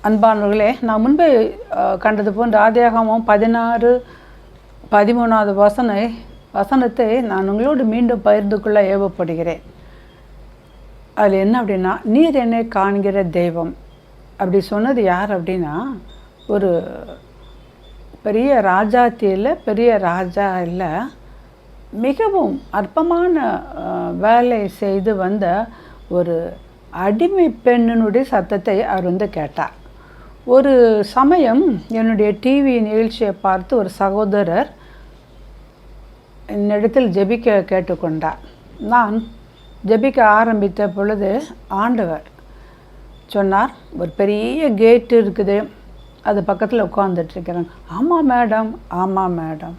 அன்பானவர்களே, நான் முன்பே கண்டது போன்ற ஆதியாகமம் 16:13 வசனத்தை நான் உங்களோடு மீண்டும் பகிர்ந்து கொள்ள ஏவப்படுகிறேன். அதில் என்ன அப்படின்னா, நீர் என்னை காண்கிற தெய்வம் அப்படி சொன்னது யார் அப்படின்னா, ஒரு பெரிய ராஜாத்தியில் பெரிய ராஜா இல்லை, மிகவும் அற்பமான வேலை செய்து வந்த ஒரு அடிமை பெண்ணினுடைய சத்தத்தை அவர் கேட்டார். ஒரு சமயம் என்னுடைய டிவி நிகழ்ச்சியை பார்த்து ஒரு சகோதரர் என்னிடத்தில் ஜெபிக்க கேட்டுக்கொண்டார். நான் ஜெபிக்க ஆரம்பித்த பொழுது ஆண்டவர் சொன்னார், ஒரு பெரிய கேட்டு இருக்குது, அது பக்கத்தில் உட்காந்துட்ருக்கிறேன். ஆமாம் மேடம், ஆமாம் மேடம்.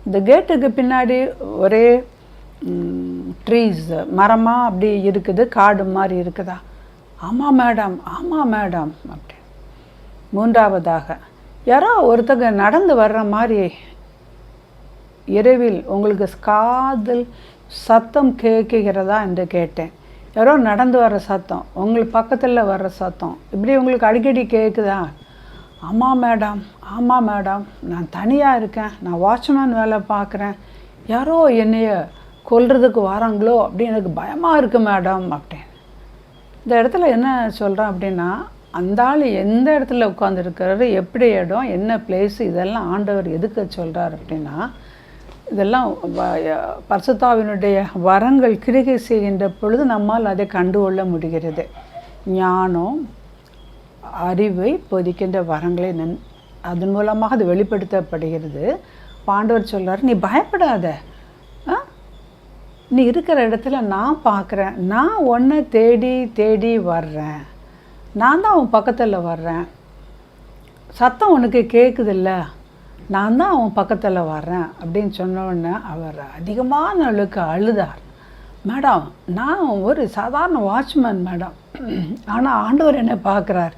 இந்த கேட்டுக்கு பின்னாடி ஒரே ட்ரீஸ், மரமாக அப்படி இருக்குது, காடு மாதிரி இருக்குதா? ஆமாம் மேடம், ஆமாம் மேடம் அப்படி. மூன்றாவதாக, யாரோ ஒருத்தங்க நடந்து வர்ற மாதிரி இரவில் உங்களுக்கு காதில் சத்தம் கேட்கிறதா என்று கேட்டேன். யாரோ நடந்து வர்ற சத்தம், உங்களுக்கு பக்கத்தில் வர்ற சத்தம் இப்படி உங்களுக்கு அடிக்கடி கேட்குதா? ஆமாம் மேடம், ஆமாம் மேடம். நான் தனியாக இருக்கேன், நான் வாட்ச்மேன் வேலை பார்க்குறேன், யாரோ என்னைய கொல்றதுக்கு வராங்களோ அப்படி எனக்கு பயமாக இருக்குது மேடம் அப்படின்னு. இந்த இடத்துல என்ன சொல்கிறேன் அப்படின்னா, அந்த ஆள் எந்த இடத்துல உட்காந்துருக்கிறாரு, எப்படி இடம், என்ன பிளேஸு, இதெல்லாம் ஆண்டவர் எதுக்கு சொல்கிறார் அப்படின்னா, இதெல்லாம் பரிசுத்தாவினுடைய வரங்கள் கிரிகை செய்கின்ற பொழுது நம்மால் அதை கண்டுகொள்ள முடிகிறது. ஞானம், அறிவை பொதிக்கின்ற வரங்களை அதன் மூலமாக அது வெளிப்படுத்தப்படுகிறது. ஆண்டவர் சொல்கிறார், நீ பயப்படாத, நீ இருக்கிற இடத்துல நான் பார்க்குறேன், நான் உன்னை தேடி தேடி வர்றேன், நான் தான் அவன் பக்கத்தில் வர்றேன், சத்தம் உனக்கு கேட்குதில்ல, நான் தான் அவன் பக்கத்தில் வர்றேன் அப்படின்னு சொன்னோடனே அவர் அதிகமான அளவுக்கு அழுதார். மேடம், நான் ஒரு சாதாரண வாட்ச்மேன் மேடம், ஆனால் ஆண்டவர் என்னை பார்க்குறார்,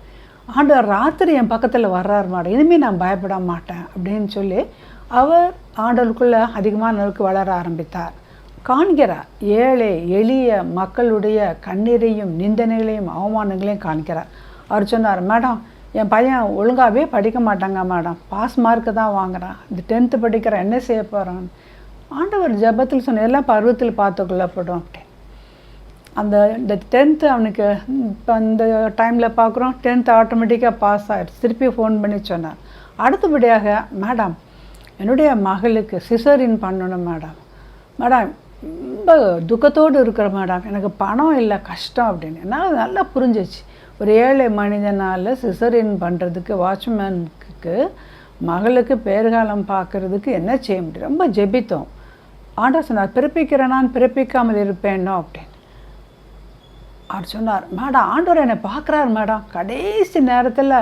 ஆண்டவர் ராத்திரி என் பக்கத்தில் வர்றார் மேடம், இனிமேல் நான் பயப்பட மாட்டேன் அப்படின்னு சொல்லி அவர் ஆண்டவருக்குள்ளே அதிகமான அளவுக்கு வளர ஆரம்பித்தார். காண்கிறார், ஏழை எளிய மக்களுடைய கண்ணீரையும் நிந்தனைகளையும் அவமானங்களையும் காண்கிறார். அவர் சொன்னார், மேடம், என் பையன் ஒழுங்காகவே படிக்க மாட்டாங்க மேடம், பாஸ் மார்க்கு தான் வாங்குகிறான், இந்த 10th படிக்கிறான், என்ன செய்ய போகிறான்? ஆண்டவர் ஜெபத்தில் சொன்ன எல்லாம் பருவத்தில் பார்த்து கொள்ளப்படும் அப்படி. இந்த 10th அவனுக்கு இப்போ அந்த டைமில் பார்க்குறோம், 10th ஆட்டோமேட்டிக்காக பாஸ் ஆகிடுச்சு. திருப்பி ஃபோன் பண்ணி சொன்னார். அடுத்தபடியாக, மேடம், என்னுடைய மகளுக்கு சிசரின் பண்ணணும் மேடம், மேடம் ரொம்ப துக்கத்தோடு இருக்கிற மேடம், எனக்கு பணம் இல்லை, கஷ்டம் அப்படின்னு. என்னால் நல்லா புரிஞ்சிச்சு, ஒரு ஏழை மனிதனால் சிசரின் பண்ணுறதுக்கு வாட்ச்மேனுக்கு மகளுக்கு பேர்காலம் பார்க்குறதுக்கு என்ன செய்ய முடியும்? ரொம்ப ஜெபித்தோம். ஆண்டவர் சொன்னார், பிறப்பிக்கிறேன், நான் பிறப்பிக்காமல் இருப்பேனோ அப்படின்னு. அவர் சொன்னார், மேடம், ஆண்டவர் என்னை பார்க்குறாரு மேடம், கடைசி நேரத்தில்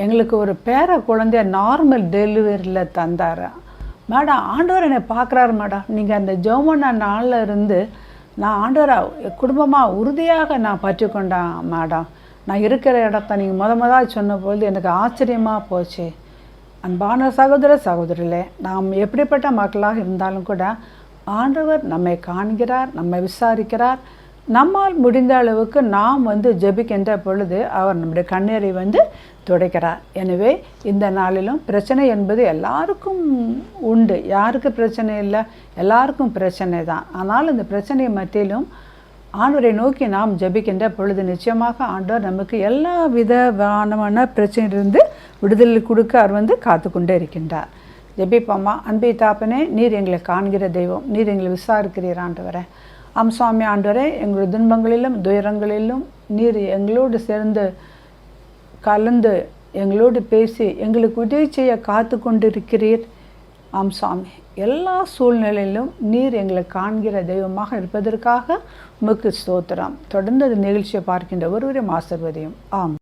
எங்களுக்கு ஒரு பேர குழந்தைய நார்மல் டெலிவரியில் தந்தார் மேடம், ஆண்டவர் என்னை பார்க்குறாரு மேடம், நீங்கள் அந்த ஜெபமான நாளில் இருந்து நான் ஆண்டவரை குடும்பமாக உறுதியாக நான் பற்றிக்கொண்டேன் மேடம், நான் இருக்கிற இடத்த நீங்கள் முதல் சொன்னபோது எனக்கு ஆச்சரியமாக போச்சு. அன்பான சகோதர சகோதரிகளே, நாம் எப்படிப்பட்ட மக்களாக இருந்தாலும் கூட ஆண்டவர் நம்மை காண்கிறார், நம்மை விசாரிக்கிறார். நம்மால் முடிந்த அளவுக்கு நாம் ஜெபிக்கின்ற பொழுது அவர் நம்முடைய கண்ணீரை துடைக்கிறார். எனவே இந்த நாளிலும் பிரச்சனை என்பது எல்லாருக்கும் உண்டு, யாருக்கு பிரச்சனை இல்லை, எல்லாருக்கும் பிரச்சனை தான். ஆனால் இந்த பிரச்சனை மத்தியிலும் ஆண்டவரை நோக்கி நாம் ஜெபிக்கின்ற பொழுது நிச்சயமாக ஆண்டவர் நமக்கு எல்லா விதமான பிரச்சனையிலிருந்து விடுதலை கொடுக்க அவர் காத்து கொண்டே இருக்கின்றார். ஜெபிப்போமா. அன்பை தாப்பனே, நீர் எங்களை காண்கிற தெய்வம், நீர் எங்களை விசாரிக்கிறீர் ஆண்டவரே. சுவாமி ஆண்டவரே, எங்களுடைய துன்பங்களிலும் துயரங்களிலும் நீர் எங்களோடு சேர்ந்து கலந்து எங்களோடு பேசி எங்களுக்கு உதவி செய்ய காத்து கொண்டிருக்கிறீர். சுவாமி, எல்லா சூழ்நிலையிலும் நீர் எங்களை காண்கிற தெய்வமாக இருப்பதற்காக உமக்கு ஸ்தோத்திரம். தொடர்ந்து நிகழ்ச்சியை பார்க்கின்ற ஒருவரையும் ஆசீர்வதியும். ஆம்.